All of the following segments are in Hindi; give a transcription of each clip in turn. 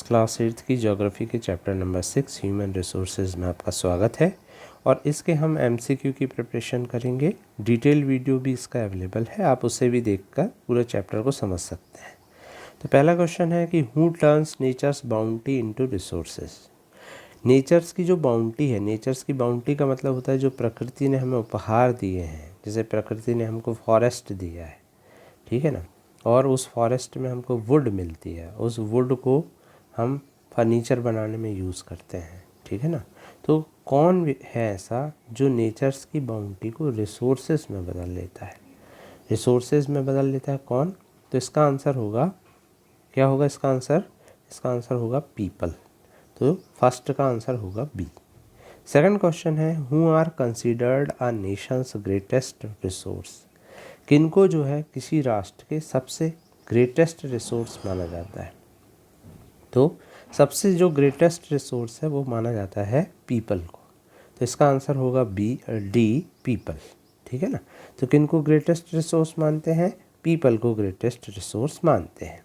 क्लास 8 की ज्योग्राफी के चैप्टर नंबर 6 ह्यूमन रिसोर्सेज में आपका स्वागत है और इसके हम एमसीक्यू की प्रिपरेशन करेंगे। डिटेल वीडियो भी इसका अवेलेबल है, आप उसे भी देखकर पूरे चैप्टर को समझ सकते हैं। तो पहला क्वेश्चन है कि who turns nature's bounty into resources. Nature's की जो बाउंटी है, नेचर्स की बाउंटी का मतलब होता है जो प्रकृति ने हमें उपहार दिए हैं। जैसे प्रकृति ने हमको फॉरेस्ट दिया है, ठीक है ना, और उस फॉरेस्ट में हमको वुड मिलती है, उस वुड को हम फर्नीचर बनाने में यूज़ करते हैं, ठीक है ना। तो कौन है ऐसा जो नेचर्स की बाउंटी को रिसोर्सेज में बदल लेता है, रिसोर्सेज में बदल लेता है कौन? तो इसका आंसर होगा, क्या होगा इसका आंसर? इसका आंसर होगा पीपल। तो फर्स्ट का आंसर होगा बी। सेकंड क्वेश्चन है who are considered a nation's greatest resource. किनको जो है किसी राष्ट्र के सबसे ग्रेटेस्ट रिसोर्स माना जाता है? तो सबसे जो ग्रेटेस्ट रिसोर्स है वो माना जाता है पीपल को। तो इसका आंसर होगा डी पीपल, ठीक है ना। तो किनको ग्रेटेस्ट रिसोर्स मानते हैं? पीपल को ग्रेटेस्ट रिसोर्स मानते हैं।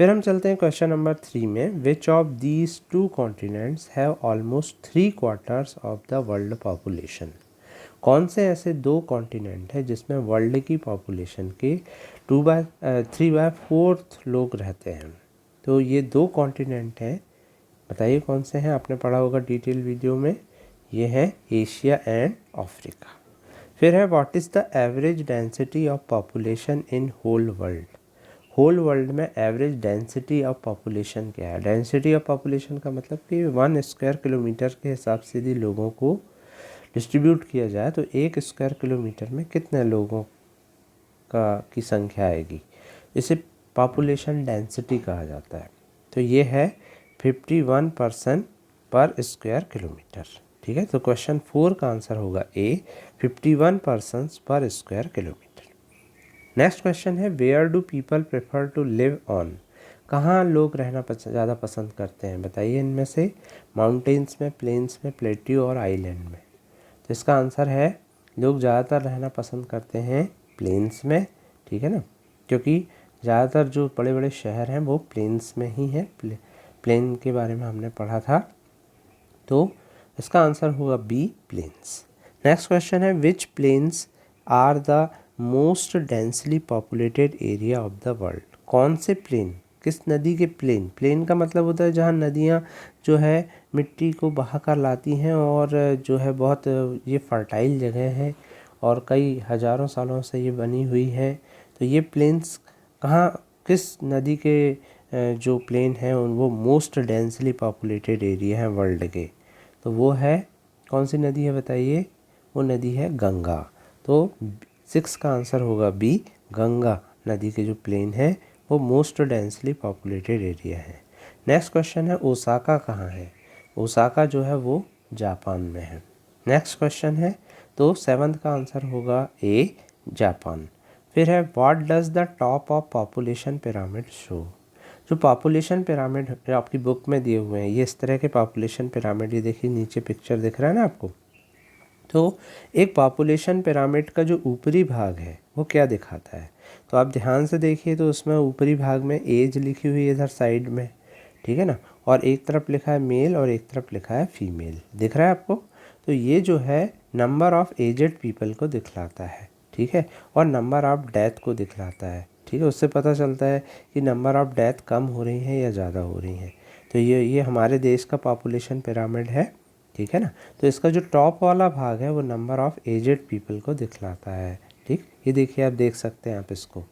फिर हम चलते हैं क्वेश्चन नंबर 3 में। Which of these two continents have almost 3/4 of the world population. कौन से ऐसे दो कॉन्टिनेंट है जिसमें वर्ल्ड की पॉपुलेशन के 3/4 लोग रहते हैं? तो ये दो कॉन्टिनेंट हैं, बताइए कौन से हैं? आपने पढ़ा होगा डिटेल वीडियो में। ये है एशिया एंड अफ्रीका। फिर है what is the average density of population in whole world. Whole world में एवरेज डेंसिटी ऑफ पॉपुलेशन क्या है? डेंसिटी ऑफ पॉपुलेशन का मतलब कि 1 स्क्वायर किलोमीटर के हिसाब से यदि लोगों को डिस्ट्रीब्यूट किया जाए तो 1 स्क्वायर किलोमीटर में कितने लोगों की संख्या आएगी, इसे पॉपुलेशन डेंसिटी कहा जाता है। तो ये है 51% पर स्क्वायर किलोमीटर, ठीक है। तो क्वेश्चन 4 का आंसर होगा ए, 51% पर स्क्वायर किलोमीटर। नेक्स्ट क्वेश्चन है where do people prefer to live on. कहाँ लोग रहना ज़्यादा पसंद करते हैं, बताइए इनमें से? माउंटेन्स में, प्लेन्स में, प्लेट्यू और आइलैंड में। तो इसका आंसर है लोग ज़्यादातर रहना पसंद करते हैं प्लेन्स में, ठीक है ना, क्योंकि ज़्यादातर जो बड़े बड़े शहर हैं वो प्लेन्स में ही हैं। प्लेन के बारे में हमने पढ़ा था। तो इसका आंसर होगा बी, प्लेन्स। नेक्स्ट क्वेश्चन है which plains are the most densely populated area of the world. कौन से प्लेन, किस नदी के प्लेन? प्लेन का मतलब होता है जहाँ नदियाँ जो है मिट्टी को बहा कर लाती हैं और जो है बहुत ये फर्टाइल जगह है और कई हज़ारों सालों से ये बनी हुई है। तो ये प्लेन्स कहाँ, किस नदी के जो प्लेन हैं उन वो मोस्ट डेंसली पॉपुलेटेड एरिया हैं वर्ल्ड के? तो वो है कौन सी नदी है बताइए? वो नदी है गंगा। तो 6 का आंसर होगा बी, गंगा नदी के जो प्लेन है वो मोस्ट डेंसली पॉपुलेटेड एरिया है। नेक्स्ट क्वेश्चन है ओसाका कहाँ है। ओसाका जो है वो जापान में है। नेक्स्ट क्वेश्चन है, तो 7 का आंसर होगा ए, जापान। फिर है what does the top of population pyramid show. जो पॉपुलेशन पिरामिड आपकी बुक में दिए हुए हैं, ये इस तरह के पॉपुलेशन पिरामिड, ये देखिए नीचे पिक्चर दिख रहा है ना आपको। तो एक पॉपुलेशन पिरामिड का जो ऊपरी भाग है वो क्या दिखाता है? तो आप ध्यान से देखिए तो उसमें ऊपरी भाग में एज लिखी हुई है इधर साइड में, ठीक है ना, और एक तरफ लिखा है मेल और एक तरफ लिखा है फीमेल, दिख रहा है आपको? तो ये जो है नंबर ऑफ़ एजेड पीपल को दिखलाता है, ठीक है, और नंबर ऑफ़ डेथ को दिखलाता है, ठीक है। उससे पता चलता है कि नंबर ऑफ़ डेथ कम हो रही हैं या ज़्यादा हो रही हैं। तो ये हमारे देश का पॉपुलेशन पिरामिड है, ठीक है ना। तो इसका जो टॉप वाला भाग है वो नंबर ऑफ़ एजेड पीपल को दिखलाता है, ठीक। ये देखिए, आप देख सकते हैं आप इसको।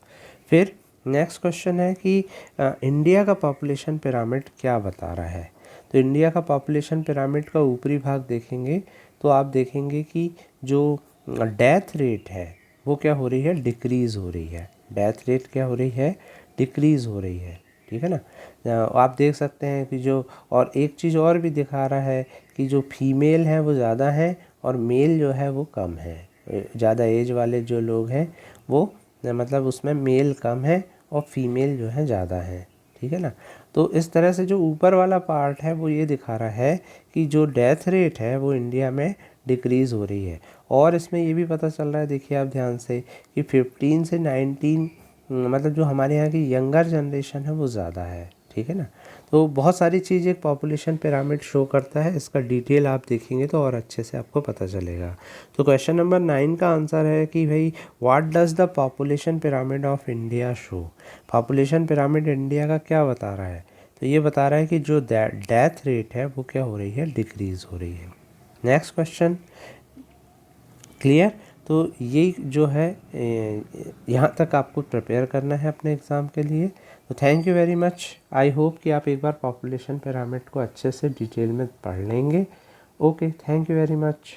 फिर नेक्स्ट क्वेश्चन है कि इंडिया का पॉपुलेशन पिरामिड क्या बता रहा है। तो इंडिया का पॉपुलेशन पिरामिड का ऊपरी भाग देखेंगे तो आप देखेंगे कि जो डेथ रेट है वो क्या हो रही है? डिक्रीज़ हो रही है। डेथ रेट क्या हो रही है? डिक्रीज़ हो रही है, ठीक है ना। आप देख सकते हैं कि जो, और एक चीज़ और भी दिखा रहा है कि जो फीमेल हैं वो ज़्यादा हैं और मेल जो है वो कम है। ज़्यादा एज वाले जो लोग हैं वो मतलब उसमें मेल कम है और फीमेल जो है ज़्यादा है, ठीक है ना। तो इस तरह से जो ऊपर वाला पार्ट है वो ये दिखा रहा है कि जो डेथ रेट है वो इंडिया में डिक्रीज़ हो रही है। और इसमें ये भी पता चल रहा है, देखिए आप ध्यान से, कि 15 से 19 मतलब जो हमारे यहाँ की यंगर जनरेशन है वो ज़्यादा है, ठीक है ना। तो बहुत सारी चीज़ एक पॉपुलेशन पिरामिड शो करता है, इसका डिटेल आप देखेंगे तो और अच्छे से आपको पता चलेगा। तो क्वेश्चन नंबर 9 का आंसर है कि भाई what does the population pyramid of India show. Population pyramid India का क्या बता रहा है, तो ये बता रहा है कि जो डेथ रेट है वो क्या हो रही है, डिक्रीज़ हो रही है। Next question, clear. तो ये जो है यहाँ तक आपको प्रिपेयर करना है अपने एग्ज़ाम के लिए। तो thank you very much. I hope कि आप एक बार पॉपुलेशन पिरामिड को अच्छे से डिटेल में पढ़ लेंगे। Okay, thank you very much.